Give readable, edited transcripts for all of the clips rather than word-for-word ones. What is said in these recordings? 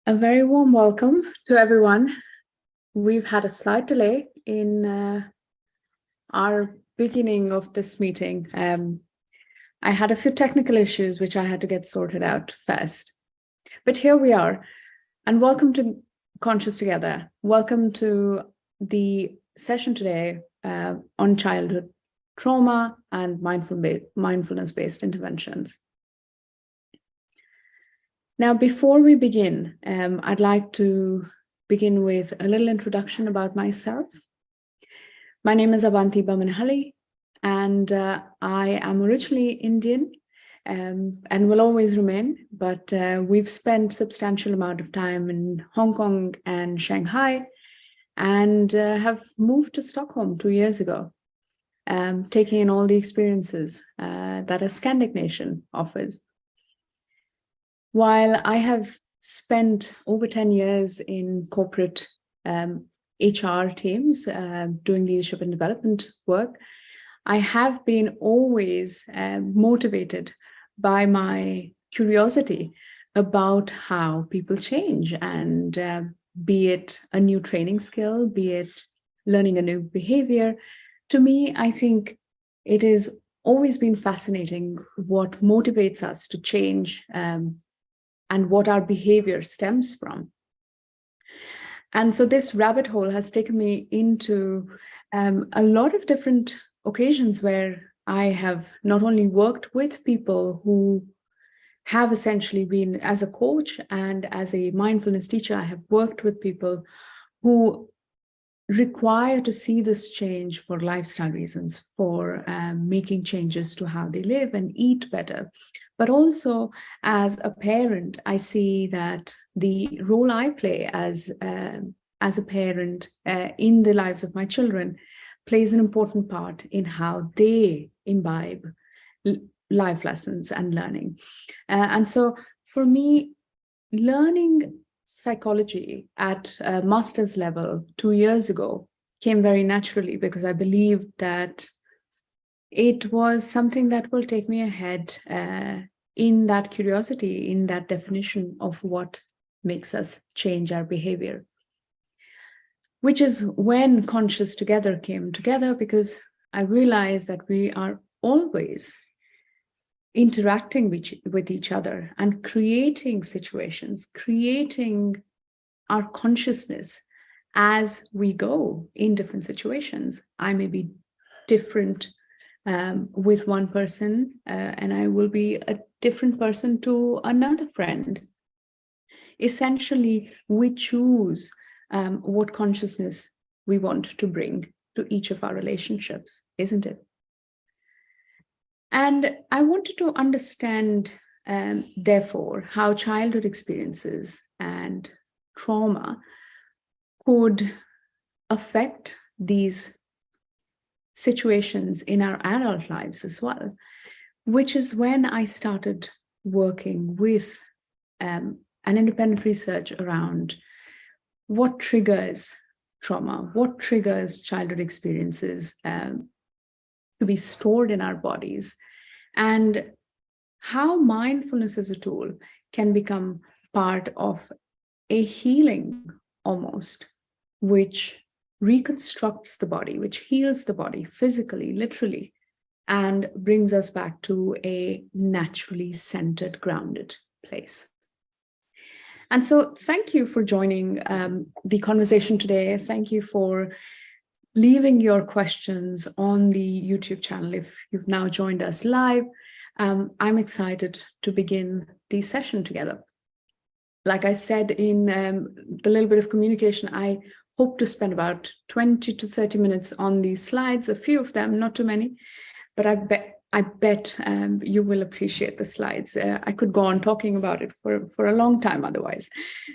A very warm welcome to everyone. We've had a slight delay in our beginning of this meeting. I had a few technical issues which I had to get sorted out first. But here we are, and welcome to Conscious Together. Welcome to the session today on childhood trauma and mindfulness-based interventions. Now, before we begin, I'd like to begin with a little introduction about myself. My name is Avanti Bamanhalli, and I am originally Indian and will always remain, but we've spent substantial amount of time in Hong Kong and Shanghai and have moved to Stockholm 2 years ago, taking in all the experiences that a Scandic nation offers. While I have spent over 10 years in corporate HR teams doing leadership and development work, I have been always motivated by my curiosity about how people change, and be it a new training skill, be it learning a new behavior. To me, I think it has always been fascinating what motivates us to change and what our behavior stems from. And so this rabbit hole has taken me into a lot of different occasions where I have not only worked with people who have essentially been, as a coach and as a mindfulness teacher, I have worked with people who require to see this change for lifestyle reasons, for making changes to how they live and eat better. But also as a parent, I see that the role I play as a parent in the lives of my children plays an important part in how they imbibe life lessons and learning. And so for me, learning psychology at a master's level 2 years ago came very naturally, because I believed that it was something that will take me ahead in that curiosity, in that definition of what makes us change our behavior. Which is when Conscious Together came together, because I realized that we are always interacting with each other and creating situations, creating our consciousness as we go in different situations. I may be different with one person, and I will be a different person to another friend. Essentially, we choose what consciousness we want to bring to each of our relationships, isn't it? And I wanted to understand, therefore, how childhood experiences and trauma could affect these situations in our adult lives as well, which is when I started working with an independent research around what triggers trauma, what triggers childhood experiences to be stored in our bodies, and how mindfulness as a tool can become part of a healing almost, which reconstructs the body, which heals the body physically, literally, and brings us back to a naturally centered, grounded place. And so thank you for joining the conversation today. Thank you for leaving your questions on the YouTube channel if you've now joined us live. I'm excited to begin the session together. Like I said in the little bit of communication, I hope to spend about 20 to 30 minutes on these slides, a few of them, not too many, but I bet you will appreciate the slides. I could go on talking about it for a long time otherwise.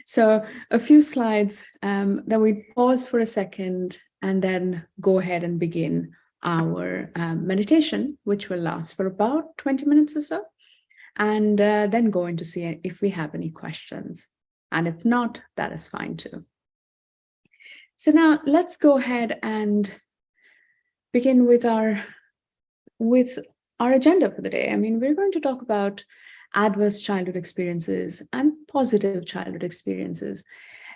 So a few slides, then we pause for a second and then go ahead and begin our meditation, which will last for about 20 minutes or so, and then go in to see if we have any questions. And if not, that is fine too. So now let's go ahead and begin with our agenda for the day. I mean, we're going to talk about adverse childhood experiences and positive childhood experiences.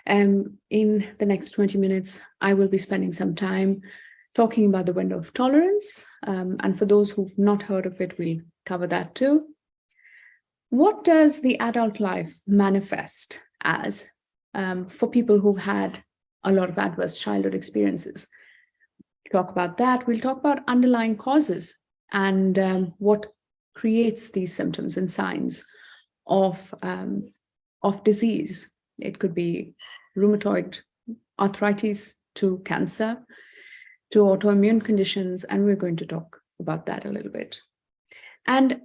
In the next 20 minutes, I will be spending some time talking about the window of tolerance. And for those who've not heard of it, we'll cover that too. What does the adult life manifest as for people who've had a lot of adverse childhood experiences? We'll talk about that. We'll talk about underlying causes and what creates these symptoms and signs of disease. It could be rheumatoid arthritis to cancer to autoimmune conditions, and we're going to talk about that a little bit. And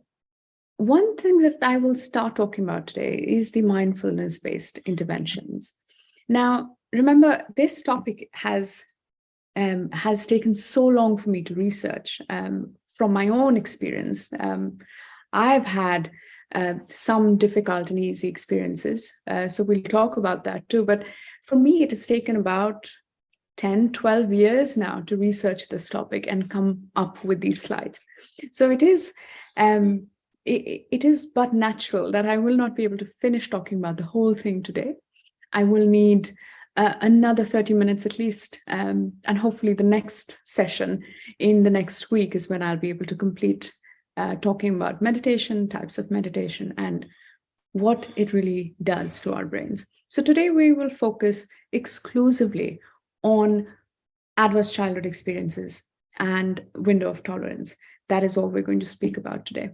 one thing that I will start talking about today is the mindfulness-based interventions. Now, remember, this topic has taken so long for me to research. From my own experience, I've had some difficult and easy experiences. So we'll talk about that too. But for me, it has taken about 10, 12 years now to research this topic and come up with these slides. So it is but natural that I will not be able to finish talking about the whole thing today. I will need another 30 minutes at least. And hopefully the next session in the next week is when I'll be able to complete talking about meditation, types of meditation, and what it really does to our brains. So today we will focus exclusively on adverse childhood experiences and window of tolerance. That is all we're going to speak about today.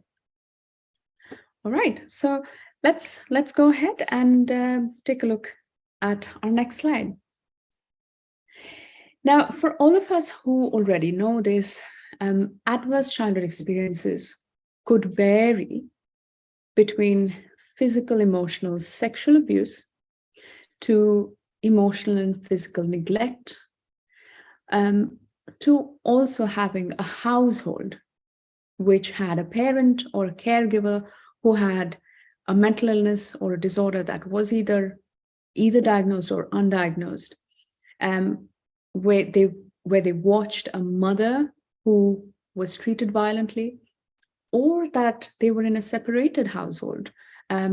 All right, so let's go ahead and take a look at our next slide. Now, for all of us who already know this, adverse childhood experiences could vary between physical, emotional, sexual abuse to emotional and physical neglect, to also having a household which had a parent or a caregiver who had a mental illness or a disorder that was either diagnosed or undiagnosed, where they watched a mother who was treated violently, or that they were in a separated household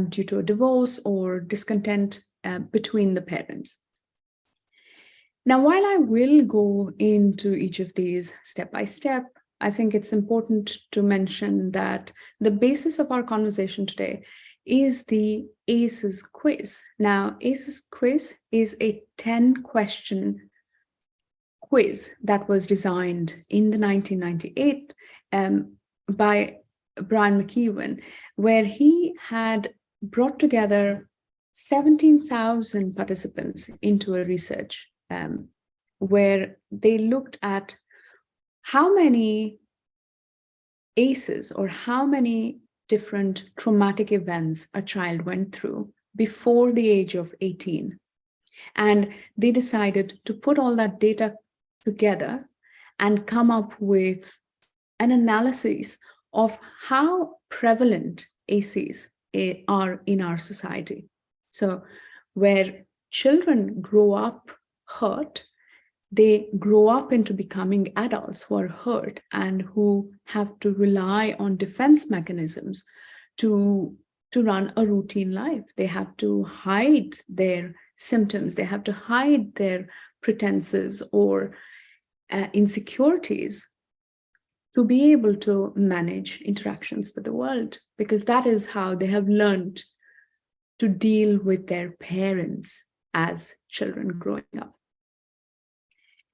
due to a divorce or discontent between the parents. Now, while I will go into each of these step by step, I think it's important to mention that the basis of our conversation today is the ACEs quiz. Now, ACEs quiz is a 10-question quiz that was designed in the 1998 by Brian McEwen, where he had brought together 17,000 participants into a research where they looked at how many ACEs or how many different traumatic events a child went through before the age of 18. And they decided to put all that data together and come up with an analysis of how prevalent ACEs are in our society. So where children grow up hurt, they grow up into becoming adults who are hurt and who have to rely on defense mechanisms to run a routine life. They have to hide their symptoms. They have to hide their pretenses or insecurities to be able to manage interactions with the world, because that is how they have learned to deal with their parents as children growing up.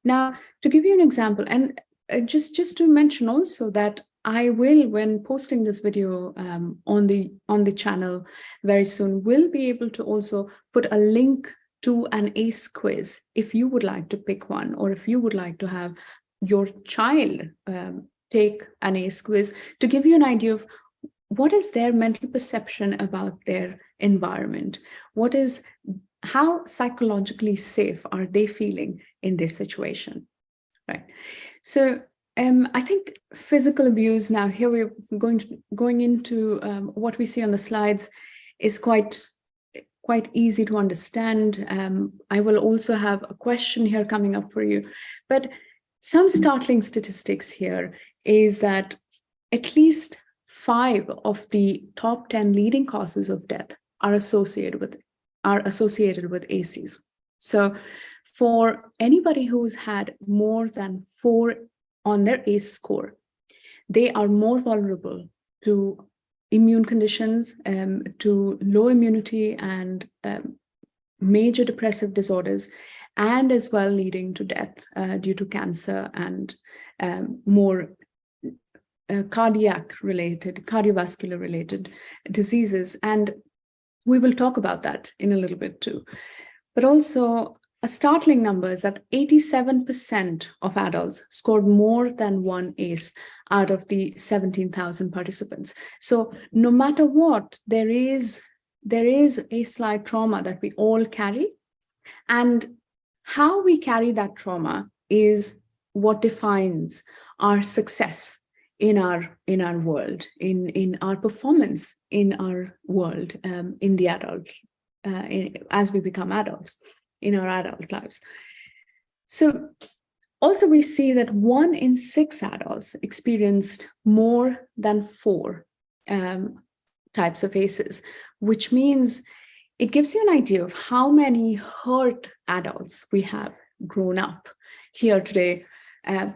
Now, to give you an example, and just to mention also that I will, when posting this video on the channel very soon, will be able to also put a link to an ACE quiz if you would like to pick one, or if you would like to have your child take an ACE quiz to give you an idea of what is their mental perception about their environment, how psychologically safe are they feeling in this situation, right? So I think physical abuse, now here we're going into what we see on the slides, is quite easy to understand. I will also have a question here coming up for you, but some startling statistics here is that at least 5 of the top 10 leading causes of death are associated with ACEs. So for anybody who's had more than 4 on their ACE score, they are more vulnerable to immune conditions, to low immunity and major depressive disorders, and as well leading to death due to cancer and more cardiovascular related diseases. And we will talk about that in a little bit too. But also a startling number is that 87% of adults scored more than 1 ACE out of the 17,000 participants. So no matter what, there is a slight trauma that we all carry. And how we carry that trauma is what defines our success in our world, in our performance in our world, in the adult, as we become adults in our adult lives. So also we see that 1 in 6 adults experienced more than 4 types of ACEs, which means it gives you an idea of how many hurt adults we have grown up here today,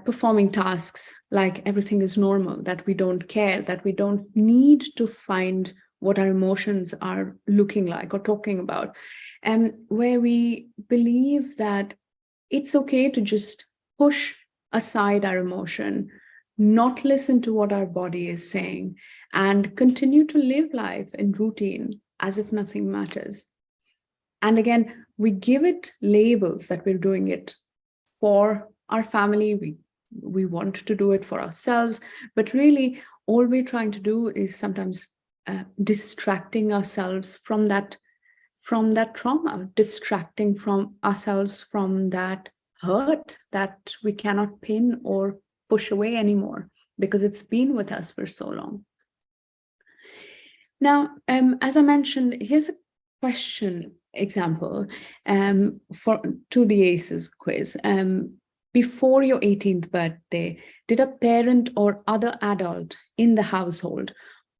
performing tasks like everything is normal, that we don't care, that we don't need to find what our emotions are looking like or talking about, and where we believe that it's okay to just push aside our emotion, not listen to what our body is saying, and continue to live life in routine as if nothing matters. And again, we give it labels that we're doing it for our family, we want to do it for ourselves, but really all we're trying to do is sometimes distracting ourselves from that trauma, distracting from ourselves from that hurt that we cannot pin or push away anymore because it's been with us for so long. Now, as I mentioned, here's a question example to the ACEs quiz. Before your 18th birthday, did a parent or other adult in the household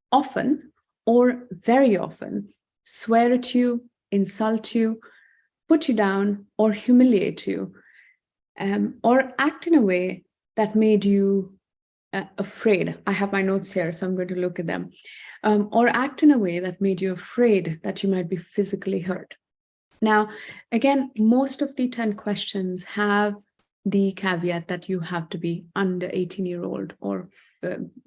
often or very often swear at you, insult you, put you down, or humiliate you, or act in a way that made you afraid? I have my notes here, so I'm going to look at them. Or act in a way that made you afraid that you might be physically hurt. Now, again, most of the 10 questions have the caveat that you have to be under 18-year-old, or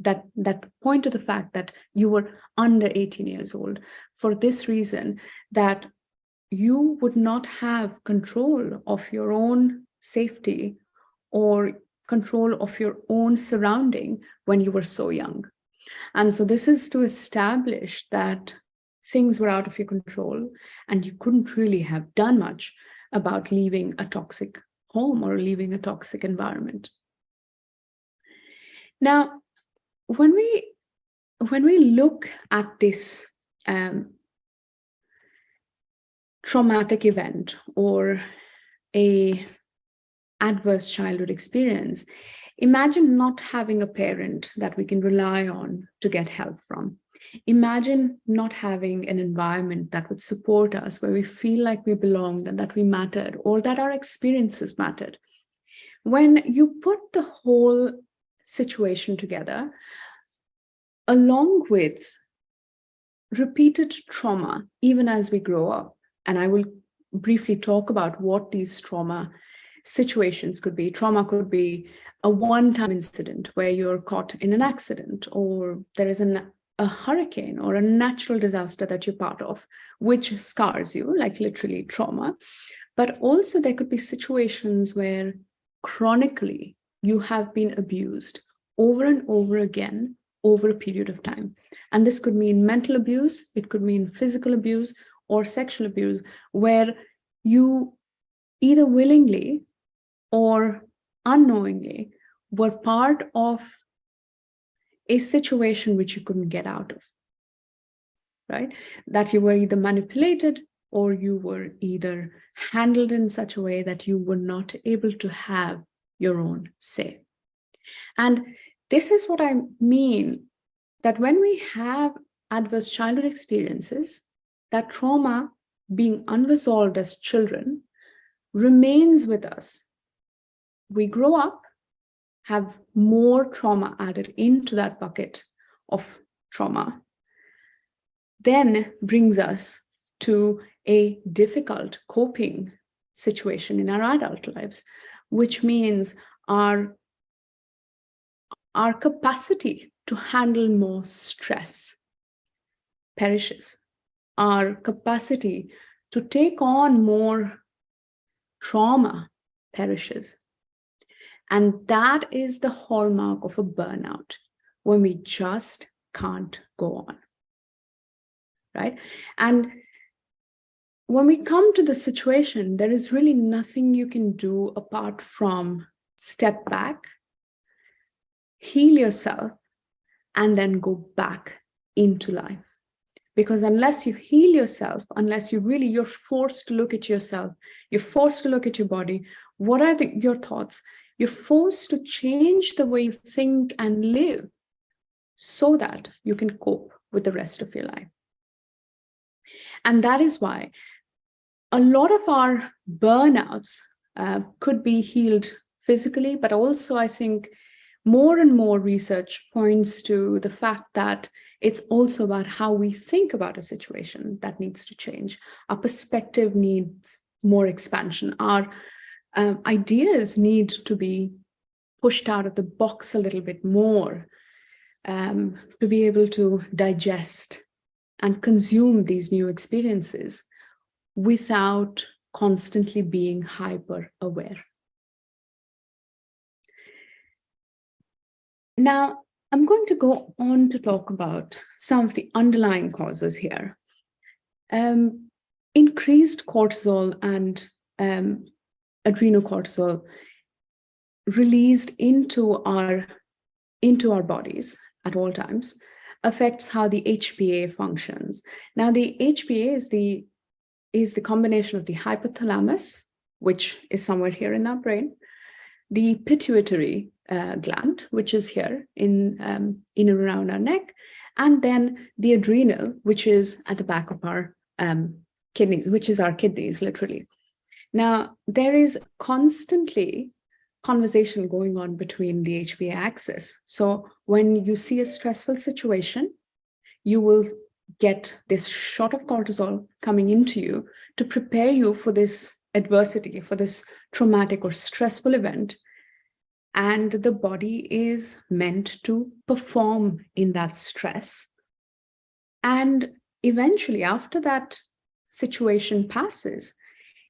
that point to the fact that you were under 18 years old, for this reason, that you would not have control of your own safety or control of your own surrounding when you were so young. And so this is to establish that things were out of your control and you couldn't really have done much about leaving a toxic home or leaving a toxic environment. Now, when we look at this traumatic event or a adverse childhood experience, imagine not having a parent that we can rely on to get help from. Imagine not having an environment that would support us, where we feel like we belonged and that we mattered, or that our experiences mattered. When you put the whole situation together, along with repeated trauma, even as we grow up, and I will briefly talk about what these trauma situations could be. Trauma could be a one-time incident where you're caught in an accident, or there is a hurricane or a natural disaster that you're part of, which scars you, like literally trauma. But also there could be situations where chronically you have been abused over and over again over a period of time. And this could mean mental abuse, it could mean physical abuse or sexual abuse, where you either willingly or unknowingly were part of a situation which you couldn't get out of, right? That you were either manipulated or you were either handled in such a way that you were not able to have your own say. And this is what I mean, that when we have adverse childhood experiences, that trauma being unresolved as children remains with us. We grow up, have more trauma added into that bucket of trauma, then brings us to a difficult coping situation in our adult lives, which means our capacity to handle more stress perishes. Our capacity to take on more trauma perishes. And that is the hallmark of a burnout, when we just can't go on, right? And when we come to the situation, there is really nothing you can do apart from step back, heal yourself, and then go back into life. Because unless you heal yourself, unless you're forced to look at yourself, you're forced to look at your body, what are your thoughts? You're forced to change the way you think and live so that you can cope with the rest of your life. And that is why a lot of our burnouts could be healed physically, but also I think more and more research points to the fact that it's also about how we think about a situation that needs to change. Our perspective needs more expansion. Our ideas need to be pushed out of the box a little bit more to be able to digest and consume these new experiences without constantly being hyper aware. Now, I'm going to go on to talk about some of the underlying causes here. Increased cortisol and adrenocortisol released into our bodies at all times affects how the HPA functions. Now, the HPA is the combination of the hypothalamus, which is somewhere here in our brain, the pituitary gland, which is here in and around our neck, and then the adrenal, which is at the back of our kidneys, which is our kidneys, literally. Now, there is constantly conversation going on between the HPA axis. So when you see a stressful situation, you will get this shot of cortisol coming into you to prepare you for this adversity, for this traumatic or stressful event. And the body is meant to perform in that stress. And eventually, after that situation passes,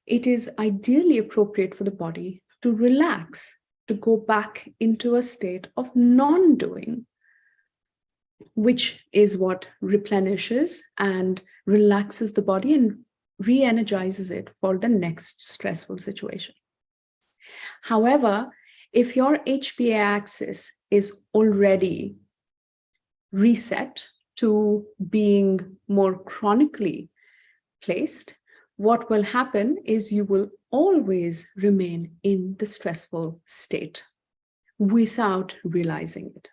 it is ideally appropriate for the body to relax, to go back into a state of non-doing, which is what replenishes and relaxes the body and re-energizes it for the next stressful situation. However, if your HPA axis is already reset to being more chronically placed, what will happen is you will always remain in the stressful state without realizing it.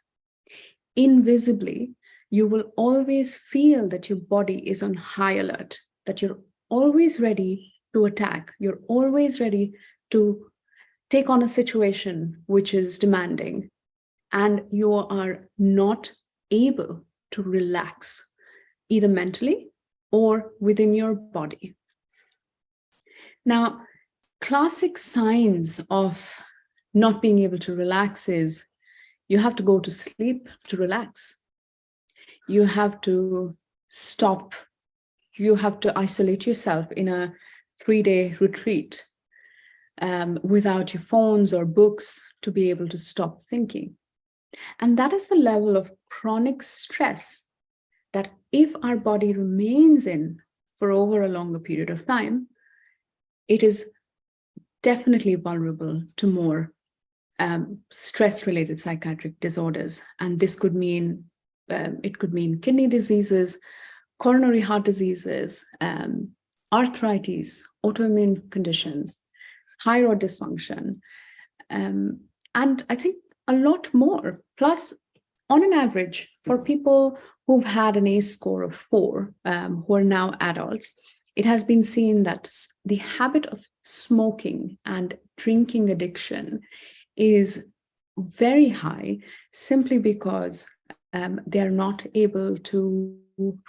Invisibly, you will always feel that your body is on high alert, that you're always ready to attack, you're always ready to take on a situation which is demanding, and you are not able to relax, either mentally or within your body. Now, classic signs of not being able to relax is you have to go to sleep to relax. You have to stop. You have to isolate yourself in a 3-day retreat without your phones or books to be able to stop thinking. And that is the level of chronic stress that if our body remains in for over a longer period of time, it is definitely vulnerable to more stress-related psychiatric disorders. And this could mean, it could mean kidney diseases, coronary heart diseases, arthritis, autoimmune conditions, thyroid dysfunction, and I think a lot more. Plus, on an average, for people who've had an ACE score of 4, who are now adults, it has been seen that the habit of smoking and drinking addiction is very high, simply because they're not able to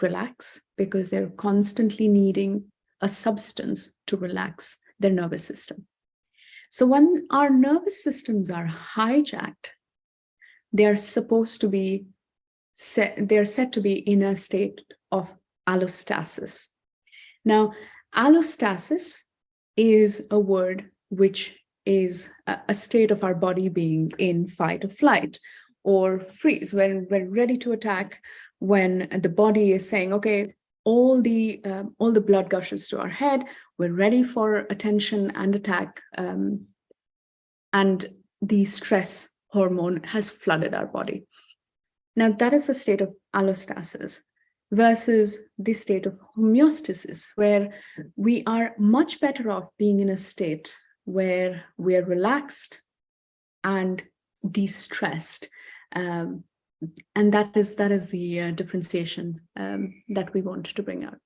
relax, because they're constantly needing a substance to relax their nervous system. So when our nervous systems are hijacked, they're supposed to be they're said to be in a state of allostasis. Now, allostasis is a word which is a state of our body being in fight or flight or freeze, when we're ready to attack, when the body is saying, okay, all the blood gushes to our head, we're ready for attention and attack, and the stress hormone has flooded our body. Now, that is the state of allostasis versus the state of homeostasis, where we are much better off being in a state where we are relaxed and de-stressed. And that is the differentiation that we want to bring out.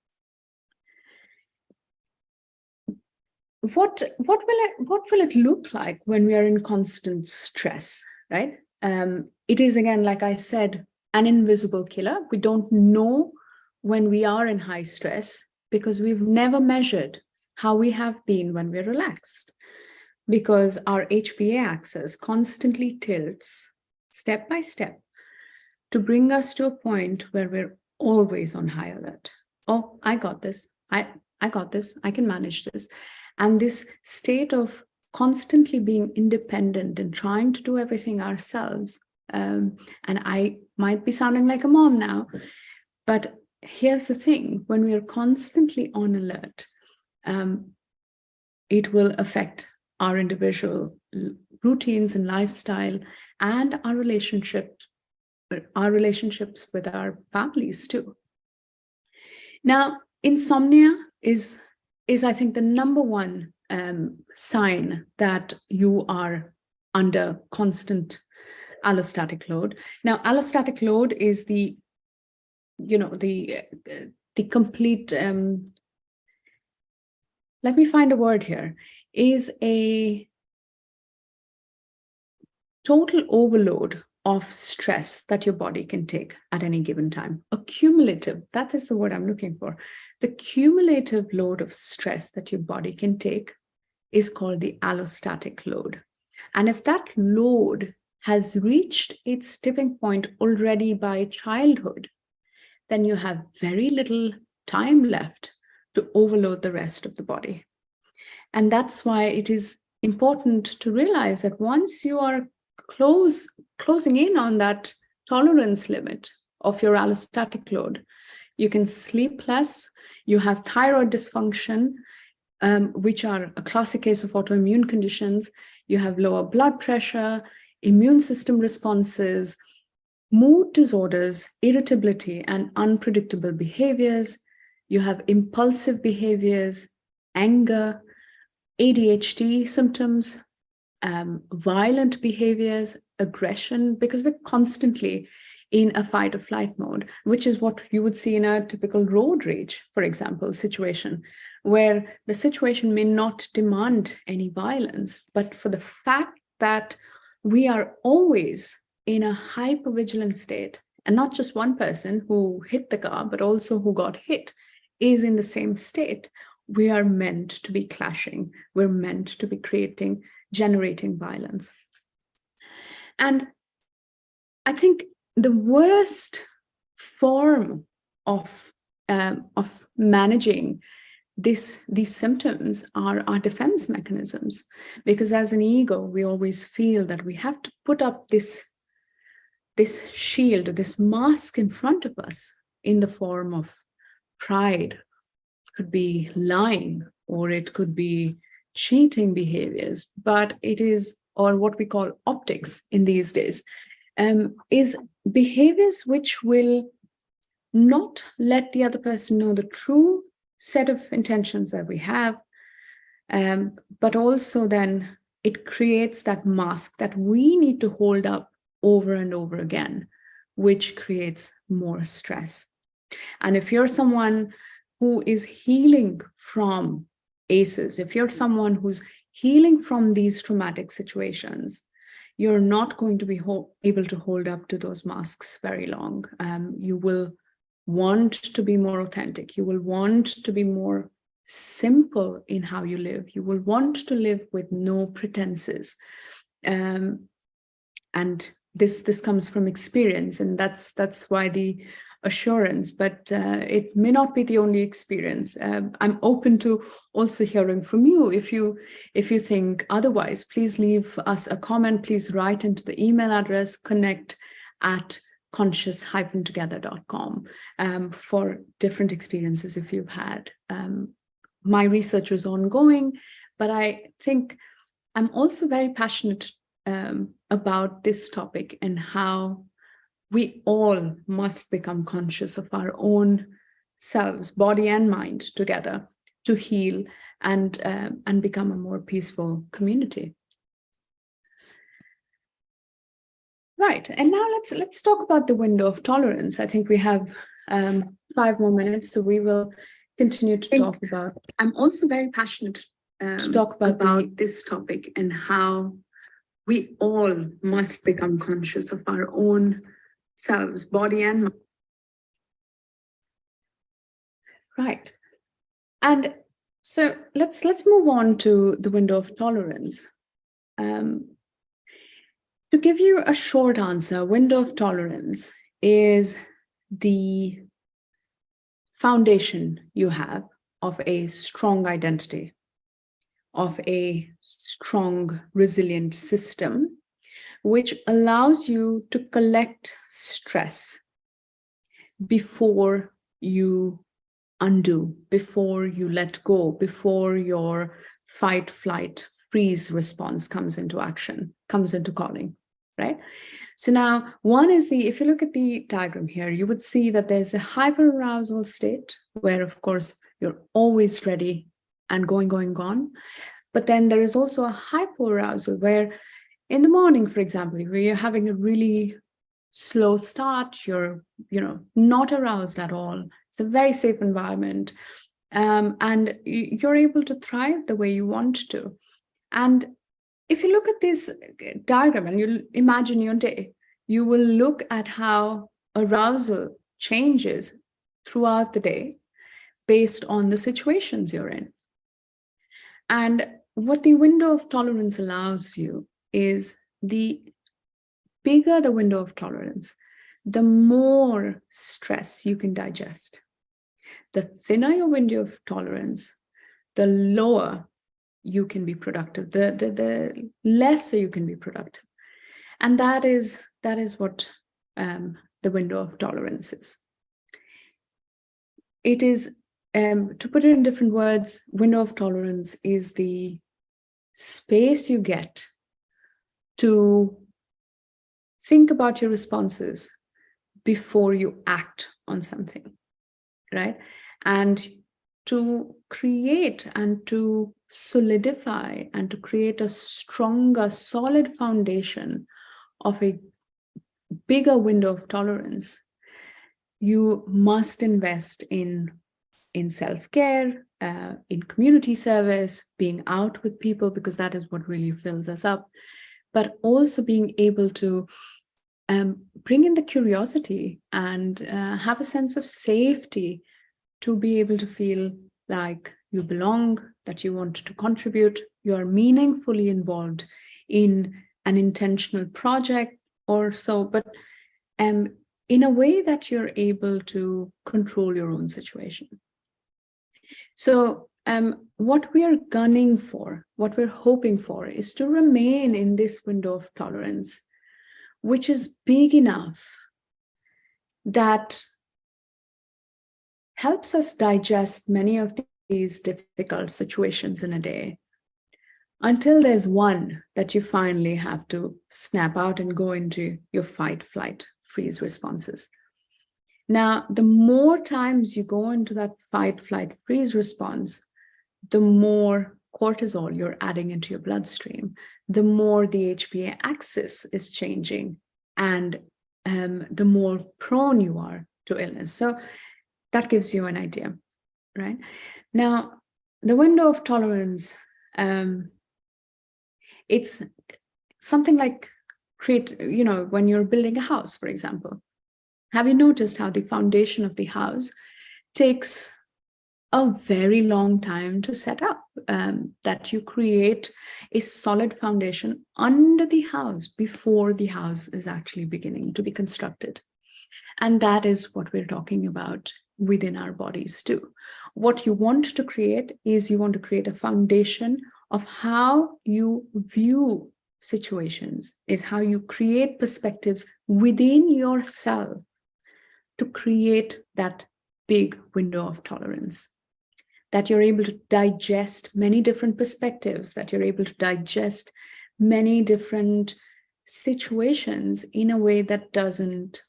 What will it look like when we are in constant stress, right? It is, again, like I said, an invisible killer. We don't know when we are in high stress because we've never measured how we have been when we're relaxed, because our HPA axis constantly tilts step by step to bring us to a point where we're always on high alert. Oh, I got this. I got this. I can manage this. And this state of constantly being independent and trying to do everything ourselves. And I might be sounding like a mom now, but here's the thing: when we are constantly on alert, it will affect our individual routines and lifestyle, and our relationships with our families too. Now, insomnia is I think the number one sign that you are under constant allostatic load. Now, allostatic load is the complete, let me find a word here, is a total overload of stress that your body can take at any given time. Accumulative, that is the word I'm looking for. The cumulative load of stress that your body can take is called the allostatic load. And if that load has reached its tipping point already by childhood, then you have very little time left to overload the rest of the body. And that's why it is important to realize that once you are closing in on that tolerance limit of your allostatic load, you can sleep less, you have thyroid dysfunction, which are a classic case of autoimmune conditions, you have lower blood pressure, immune system responses, mood disorders, irritability, and unpredictable behaviors. You have impulsive behaviors, anger, ADHD symptoms, violent behaviors, aggression, because we're constantly in a fight or flight mode, which is what you would see in a typical road rage, for example, situation, where the situation may not demand any violence, but for the fact that we are always in a hypervigilant state, and not just one person who hit the car, but also who got hit is in the same state, we are meant to be clashing. We're meant to be generating violence. And I think the worst form of managing these symptoms are our defense mechanisms, because as an ego, we always feel that we have to put up this shield, this mask in front of us in the form of pride. It could be lying, or it could be cheating behaviors, but it is, or what we call optics in these days, is behaviors which will not let the other person know the true set of intentions that we have, but also then it creates that mask that we need to hold up over and over again which creates more stress. And if you're someone who is healing from ACEs, if you're someone who's healing from these traumatic situations, you're not going to be able to hold up to those masks very long. You will want to be more authentic. You will want to be more simple in how you live. You will want to live with no pretenses. And this comes from experience, and that's why the assurance, but it may not be the only experience. I'm open to also hearing from you. If you think otherwise, please leave us a comment. Please write into the email address connect@conscious-together.com for different experiences if you've had. My research is ongoing, but I think I'm also very passionate about this topic and how we all must become conscious of our own selves, body and mind together, to heal and become a more peaceful community. Right, and now let's talk about the window of tolerance. I think we have 5 more minutes, so we will continue to talk about. I'm also very passionate to talk about this topic and how we all must become conscious of our own selves, body and mind. Right. And so let's move on to the window of tolerance. To give you a short answer, window of tolerance is the foundation you have of a strong identity, of a strong, resilient system, which allows you to collect stress before you undo, before you let go, before your fight, flight, freeze response comes into action, comes into calling, right? So now one is if you look at the diagram here, you would see that there's a hyperarousal state where, of course, you're always ready and going. But then there is also a hypoarousal where in the morning, for example, where you're having a really slow start, you're not aroused at all. It's a very safe environment, and you're able to thrive the way you want to. And if you look at this diagram and you imagine your day, you will look at how arousal changes throughout the day based on the situations you're in. And what the window of tolerance allows you is, the bigger the window of tolerance, the more stress you can digest. The thinner your window of tolerance, the lower you can be productive, the lesser you can be productive. And that is what the window of tolerance is. It is, to put it in different words, window of tolerance is the space you get to think about your responses before you act on something, right? And to create and to solidify and to create a stronger, solid foundation of a bigger window of tolerance, you must invest in self-care, in community service, being out with people, because that is what really fills us up, but also being able to bring in the curiosity and have a sense of safety to be able to feel like you belong, that you want to contribute, you are meaningfully involved in an intentional project or so, but in a way that you're able to control your own situation. So what we are gunning for, what we're hoping for, is to remain in this window of tolerance, which is big enough that helps us digest many of these difficult situations in a day, until there's one that you finally have to snap out and go into your fight, flight, freeze responses. Now, the more times you go into that fight, flight, freeze response, the more cortisol you're adding into your bloodstream, the more the HPA axis is changing, and the more prone you are to illness. So that gives you an idea, right? Now, the window of tolerance, it's something like when you're building a house, for example. Have you noticed how the foundation of the house takes a very long time to set up, that you create a solid foundation under the house before the house is actually beginning to be constructed. And that is what we're talking about within our bodies too. What you want to create is you want to create a foundation of how you view situations, is how you create perspectives within yourself to create that big window of tolerance, that you're able to digest many different perspectives, that you're able to digest many different situations in a way that doesn't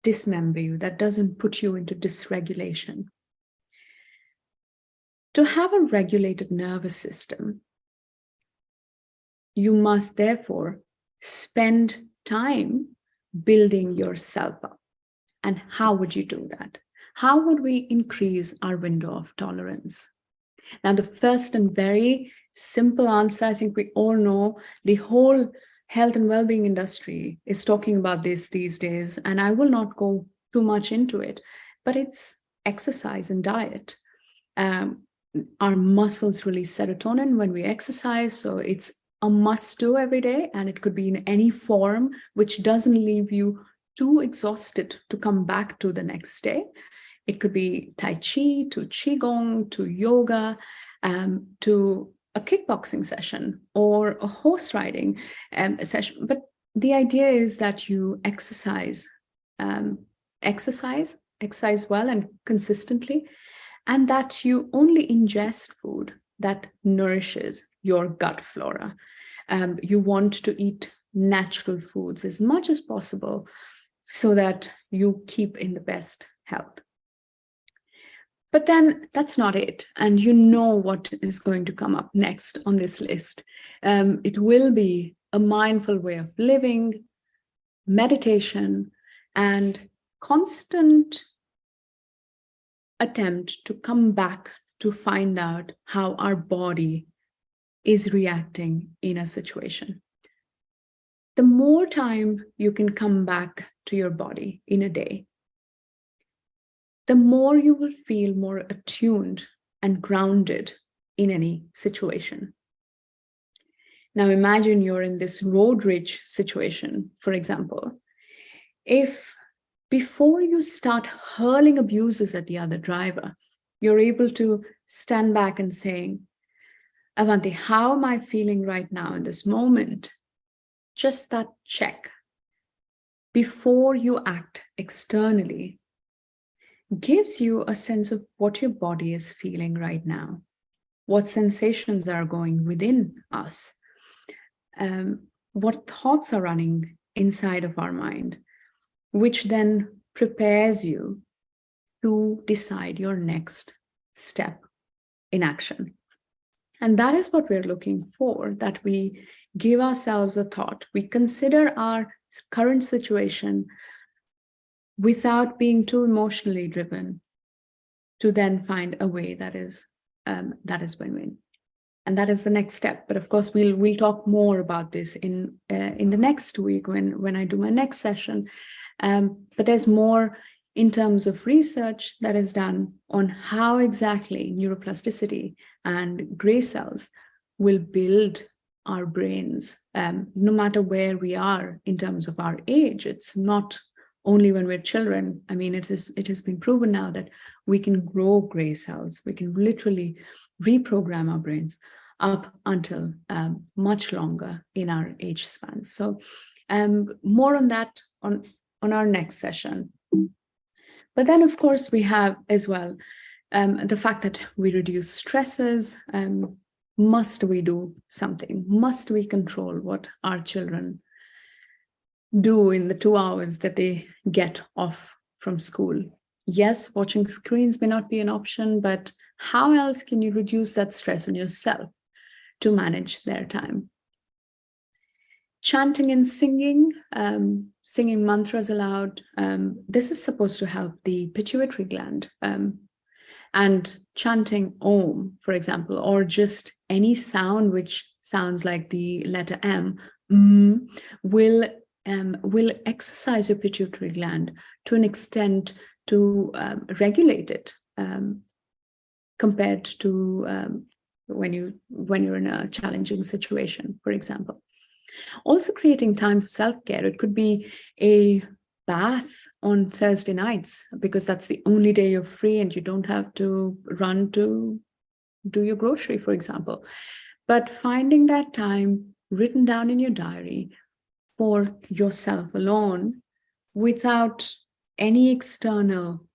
dismember you, that doesn't put you into dysregulation. To have a regulated nervous system, you must therefore spend time building yourself up. And how would you do that? How would we increase our window of tolerance? Now, the first and very simple answer, I think we all know, the whole health and well-being industry is talking about this these days, and I will not go too much into it, but it's exercise and diet. Our muscles release serotonin when we exercise, so it's a must do every day, and it could be in any form which doesn't leave you too exhausted to come back to the next day. It could be Tai Chi, to Qigong, to yoga, to a kickboxing session or a horse riding session. But the idea is that you exercise well and consistently, and that you only ingest food that nourishes your gut flora. You want to eat natural foods as much as possible so that you keep in the best health. But then that's not it. And you know what is going to come up next on this list. It will be a mindful way of living, meditation, and constant attempt to come back to find out how our body is reacting in a situation. The more time you can come back to your body in a day, the more you will feel more attuned and grounded in any situation. Now imagine you're in this road rage situation, for example. If before you start hurling abuses at the other driver, you're able to stand back and saying, Avanti, how am I feeling right now in this moment? Just that check before you act externally gives you a sense of what your body is feeling right now, what sensations are going within us, what thoughts are running inside of our mind, which then prepares you to decide your next step in action. And that is what we're looking for, that we give ourselves a thought, we consider our current situation without being too emotionally driven, to then find a way that is win-win. And that is the next step. But of course, we'll talk more about this in the next week when I do my next session. But there's more in terms of research that is done on how exactly neuroplasticity and gray cells will build our brains, no matter where we are in terms of our age. It's not only when we're children. I mean, it has been proven now that we can grow gray cells. We can literally reprogram our brains up until much longer in our age span. So more on that on our next session. But then, of course, we have as well the fact that we reduce stresses. Must we do something? Must we control what our children do in the 2 hours that they get off from school? Yes, watching screens may not be an option, but how else can you reduce that stress on yourself to manage their time? Chanting and singing, singing mantras aloud, this is supposed to help the pituitary gland. And chanting Om, for example, or just any sound which sounds like the letter M, will exercise your pituitary gland to an extent to regulate it, compared to when you're in a challenging situation, for example. Also creating time for self-care. It could be a bath on Thursday nights, because that's the only day you're free and you don't have to run to do your grocery, for example. But finding that time written down in your diary for yourself alone, without any external,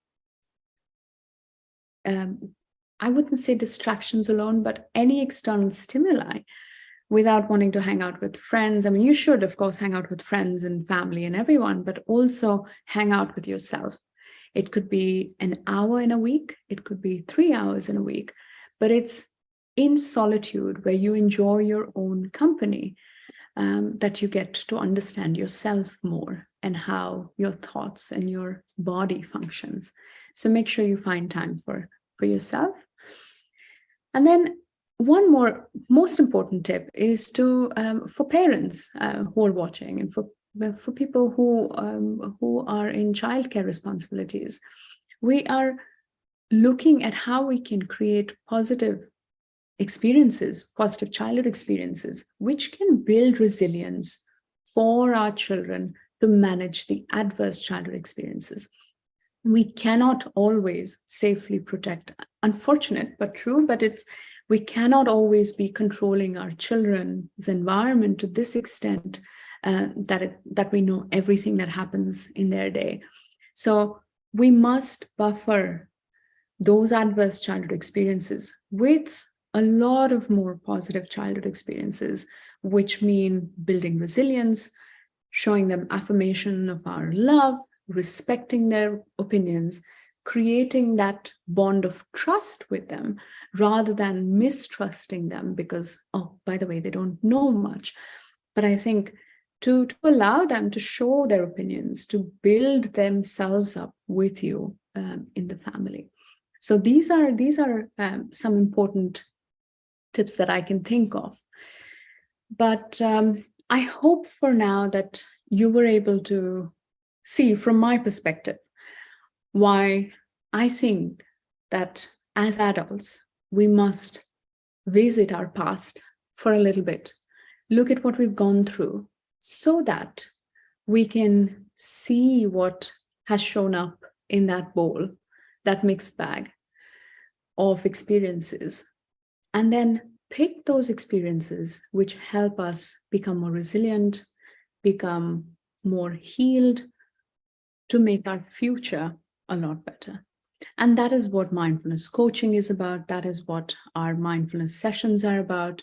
I wouldn't say distractions alone, but any external stimuli, without wanting to hang out with friends. I mean, you should, of course, hang out with friends and family and everyone, but also hang out with yourself. It could be an hour in a week, it could be 3 hours in a week, but it's in solitude where you enjoy your own company, that you get to understand yourself more and how your thoughts and your body functions. So make sure you find time for yourself. And then one more most important tip is to for parents who are watching, and for people who are in childcare responsibilities. We are looking at how we can create positive experiences, positive childhood experiences, which can build resilience for our children to manage the adverse childhood experiences. We cannot always safely protect, unfortunate but true, but we cannot always be controlling our children's environment to this extent, that we know everything that happens in their day. So we must buffer those adverse childhood experiences with a lot of more positive childhood experiences, which mean building resilience, showing them affirmation of our love, respecting their opinions, creating that bond of trust with them rather than mistrusting them because, oh, by the way, they don't know much. But I think to allow them to show their opinions, to build themselves up with you in the family. So these are some important tips that I can think of. But I hope for now that you were able to see from my perspective why I think that as adults, we must visit our past for a little bit, look at what we've gone through so that we can see what has shown up in that bowl, that mixed bag of experiences, and then pick those experiences which help us become more resilient, become more healed, to make our future a lot better. And that is what mindfulness coaching is about. That is what our mindfulness sessions are about.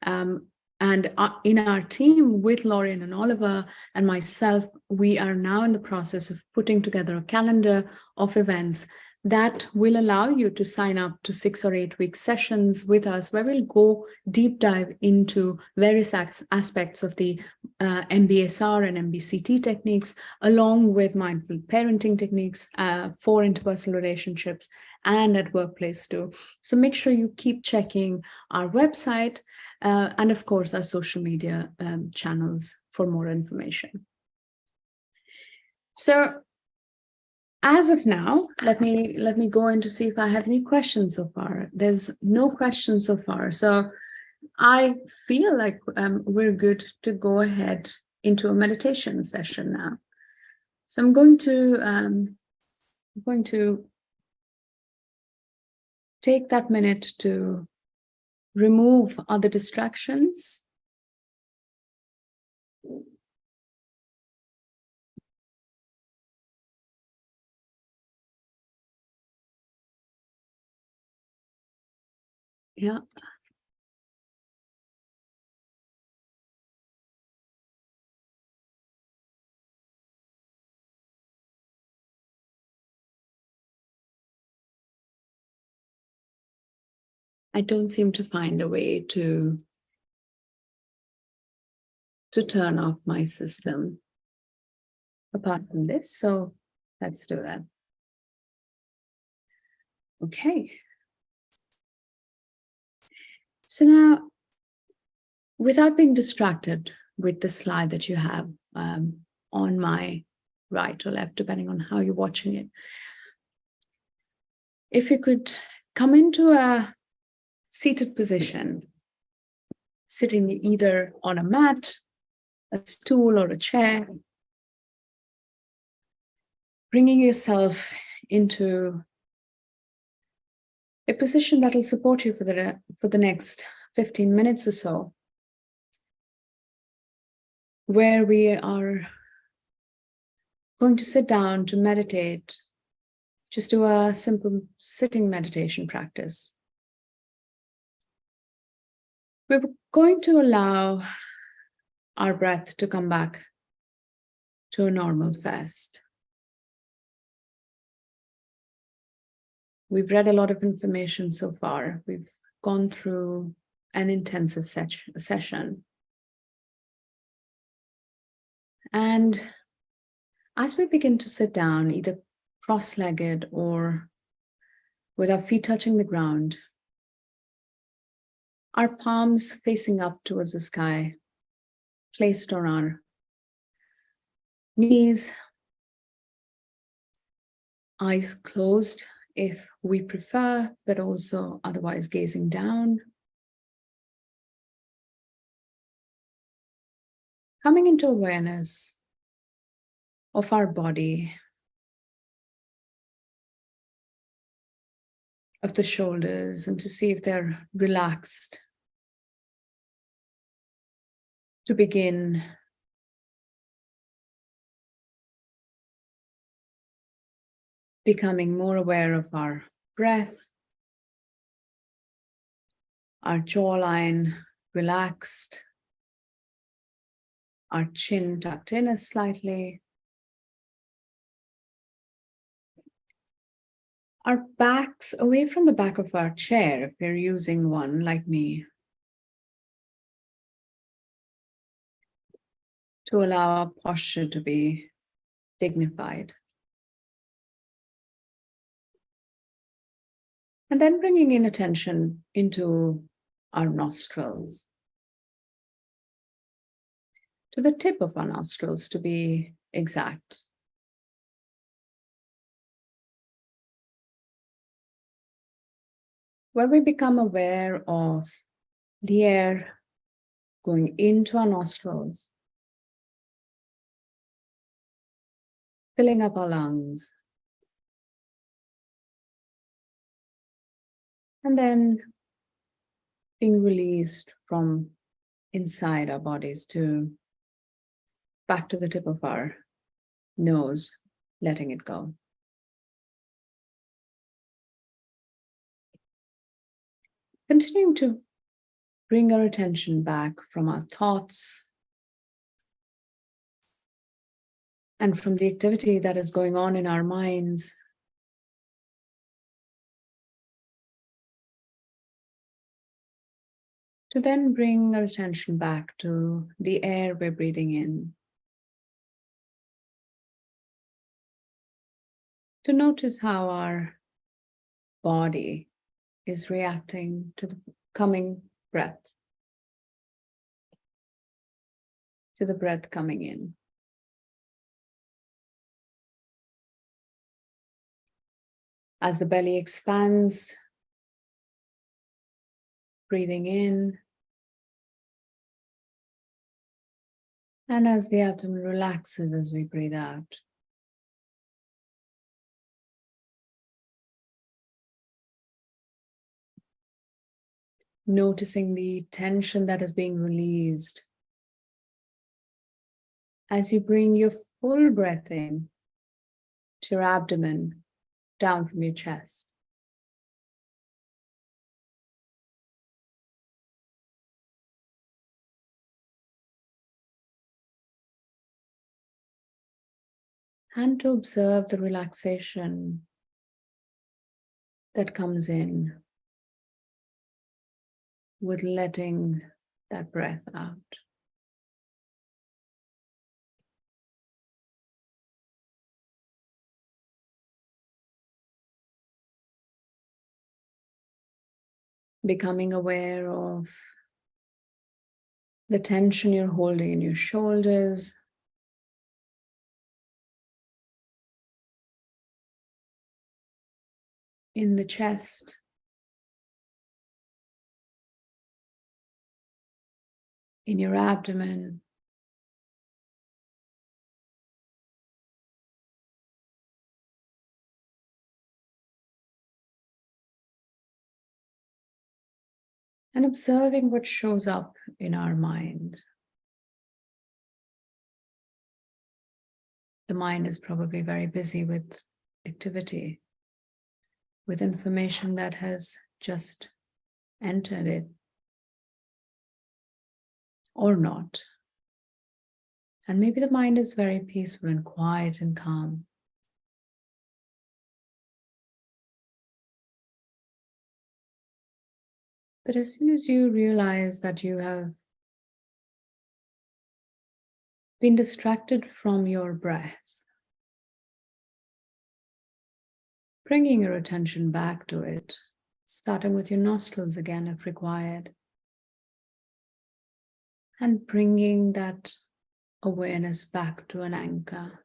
And in our team with Lauren and Oliver and myself, we are now in the process of putting together a calendar of events that will allow you to sign up to 6 or 8 week sessions with us, where we'll go deep dive into various aspects of the MBSR and MBCT techniques, along with mindful parenting techniques for interpersonal relationships and at workplace too. So make sure you keep checking our website and of course our social media channels for more information. So as of now, let me go in to see if I have any questions so far. There's no questions so far. So I feel like we're good to go ahead into a meditation session now. So I'm going to take that minute to remove other distractions. Yeah. I don't seem to find a way to to turn off my system apart from this. So let's do that. Okay. So now, without being distracted with the slide that you have on my right or left, depending on how you're watching it, if you could come into a seated position, sitting either on a mat, a stool, or a chair, bringing yourself into a position that will support you for the next 15 minutes or so, where we are going to sit down to meditate, just do a simple sitting meditation practice. We're going to allow our breath to come back to a normal fast. We've read a lot of information so far. We've gone through an intensive session. And as we begin to sit down, either cross-legged or with our feet touching the ground, our palms facing up towards the sky, placed on our knees, eyes closed if we prefer, but also otherwise gazing down. Coming into awareness of our body, of the shoulders, and to see if they're relaxed. To begin, becoming more aware of our breath, our jawline relaxed, our chin tucked in slightly, our backs away from the back of our chair, if you're using one like me, to allow our posture to be dignified. And then bringing in attention into our nostrils, to the tip of our nostrils to be exact. Where we become aware of the air going into our nostrils, filling up our lungs, and then being released from inside our bodies to back to the tip of our nose, letting it go. Continuing to bring our attention back from our thoughts and from the activity that is going on in our minds, to then bring our attention back to the air we're breathing in. To notice how our body is reacting to the coming breath, to the breath coming in. As the belly expands, breathing in, and as the abdomen relaxes as we breathe out. Noticing the tension that is being released as you bring your full breath in to your abdomen, down from your chest. And to observe the relaxation that comes in with letting that breath out. becoming aware of the tension you're holding in your shoulders, in the chest, in your abdomen, and observing what shows up in our mind. The mind is probably very busy with activity, with information that has just entered it or not. And maybe the mind is very peaceful and quiet and calm. But as soon as you realize that you have been distracted from your breath, bringing your attention back to it, starting with your nostrils again if required, and bringing that awareness back to an anchor.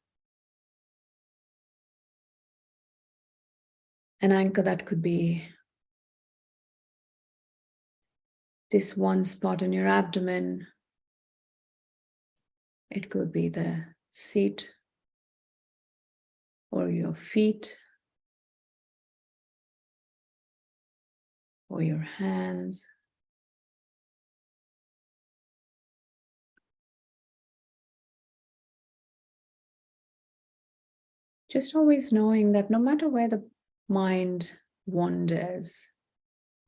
An anchor that could be this one spot in your abdomen. It could be the seat or your feet or your hands. Just always knowing that no matter where the mind wanders,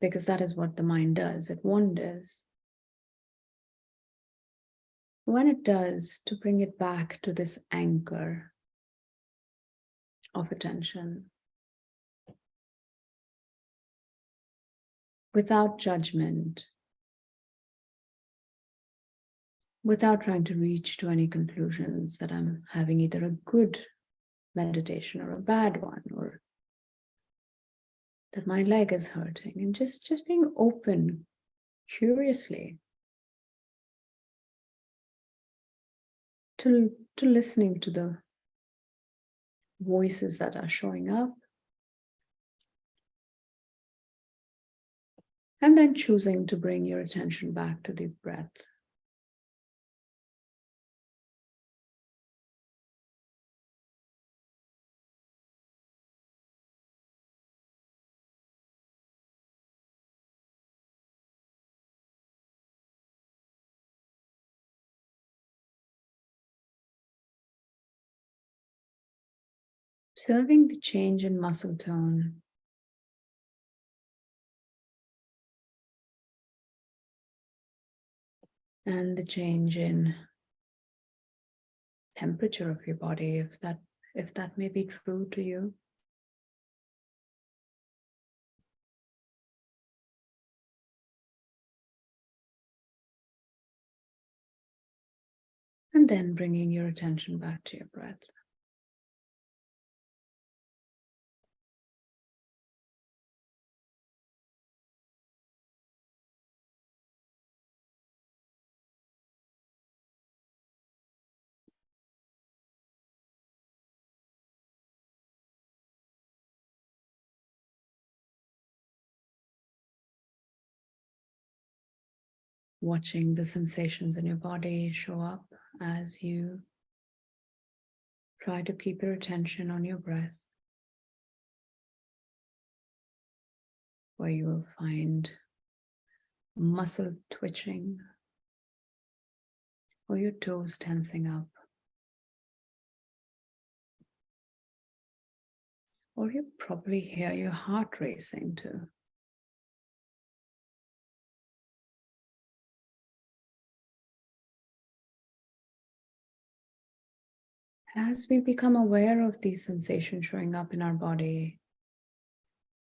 because that is what the mind does, it wanders. When it does, to bring it back to this anchor of attention, without judgment, without trying to reach to any conclusions that I'm having either a good meditation or a bad one, or that my leg is hurting, and just being open curiously to listening to the voices that are showing up, and then choosing to bring your attention back to the breath. Observing the change in muscle tone, and the change in temperature of your body, if that may be true to you. And then bringing your attention back to your breath. Watching the sensations in your body show up as you try to keep your attention on your breath, where you will find muscle twitching or your toes tensing up, or you probably hear your heart racing too. As we become aware of these sensations showing up in our body,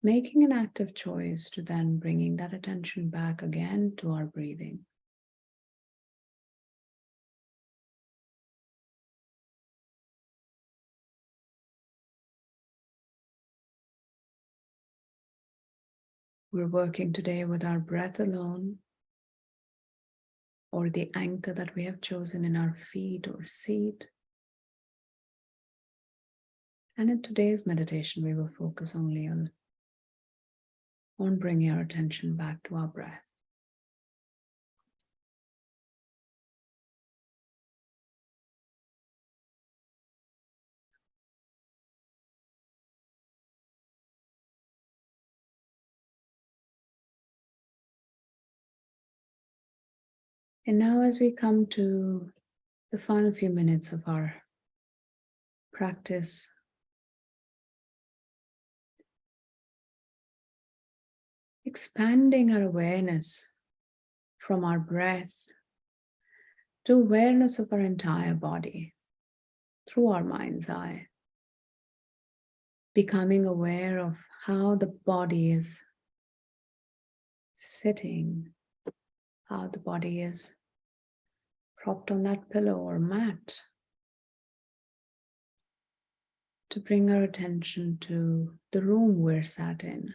making an active choice to then bringing that attention back again to our breathing. We're working today with our breath alone, or the anchor that we have chosen in our feet or seat. And in today's meditation, we will focus only on bringing our attention back to our breath. And now, as we come to the final few minutes of our practice, expanding our awareness from our breath to awareness of our entire body through our mind's eye, becoming aware of how the body is sitting, how the body is propped on that pillow or mat, to bring our attention to the room we're sat in.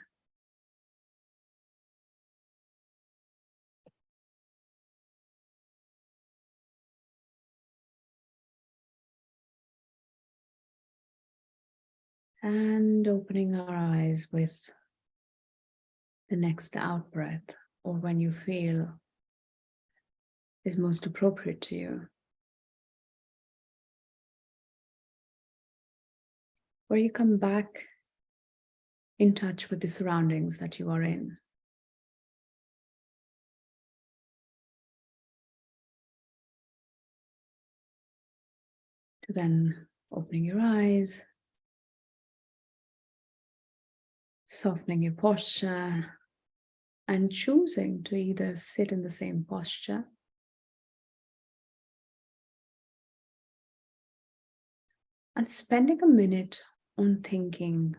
And opening our eyes with the next out breath, or when you feel is most appropriate to you, where you come back in touch with the surroundings that you are in. To then opening your eyes, softening your posture, and choosing to either sit in the same posture and spending a minute on thinking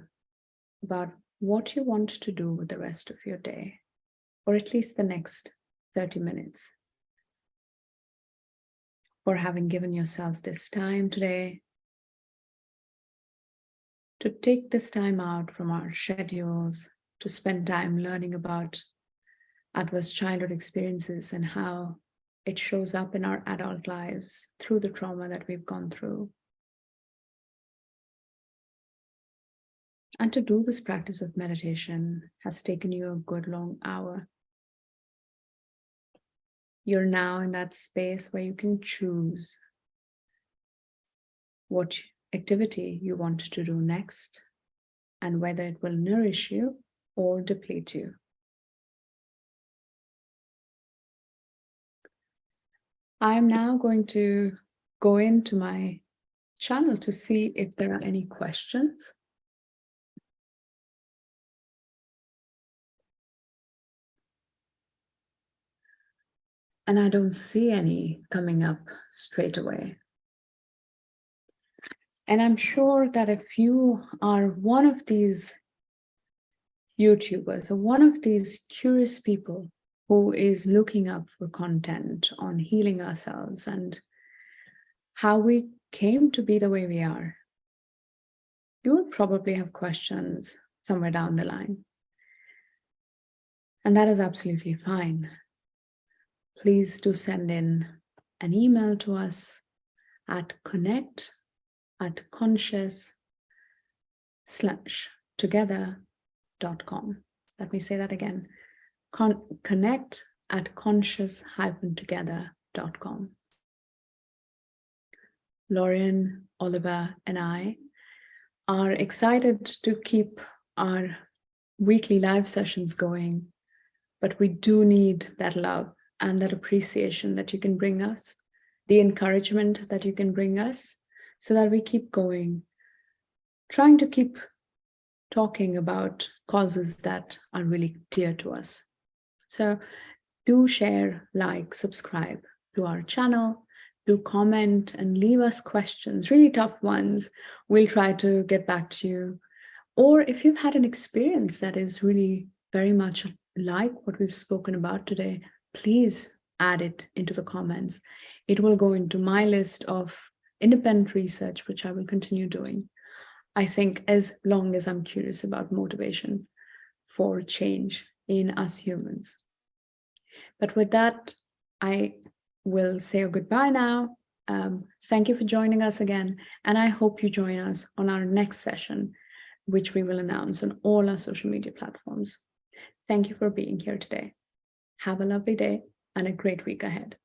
about what you want to do with the rest of your day, or at least the next 30 minutes. For having given yourself this time today, to take this time out from our schedules, to spend time learning about adverse childhood experiences and how it shows up in our adult lives through the trauma that we've gone through. And to do this practice of meditation has taken you a good long hour. You're now in that space where you can choose what activity you want to do next and whether it will nourish you or deplete you. I'm now going to go into my channel to see if there are any questions. And I don't see any coming up straight away. And I'm sure that if you are one of these YouTubers or one of these curious people who is looking up for content on healing ourselves and how we came to be the way we are, you will probably have questions somewhere down the line. And that is absolutely fine. Please do send in an email to us at connect@conscious-together.com. Let me say that again. Connect@conscious-together.com. Lauren, Oliver, and I are excited to keep our weekly live sessions going, but we do need that love and that appreciation that you can bring us, the encouragement that you can bring us, so that we keep going, trying to keep talking about causes that are really dear to us. So do share, like, subscribe to our channel, do comment and leave us questions, really tough ones. We'll try to get back to you. Or if you've had an experience that is really very much like what we've spoken about today, please add it into the comments. It will go into my list of independent research, which I will continue doing. I think as long as I'm curious about motivation for change in us humans. But with that, I will say goodbye now. Thank you for joining us again, and I hope you join us on our next session, which we will announce on all our social media platforms. Thank you for being here today. Have a lovely day and a great week ahead.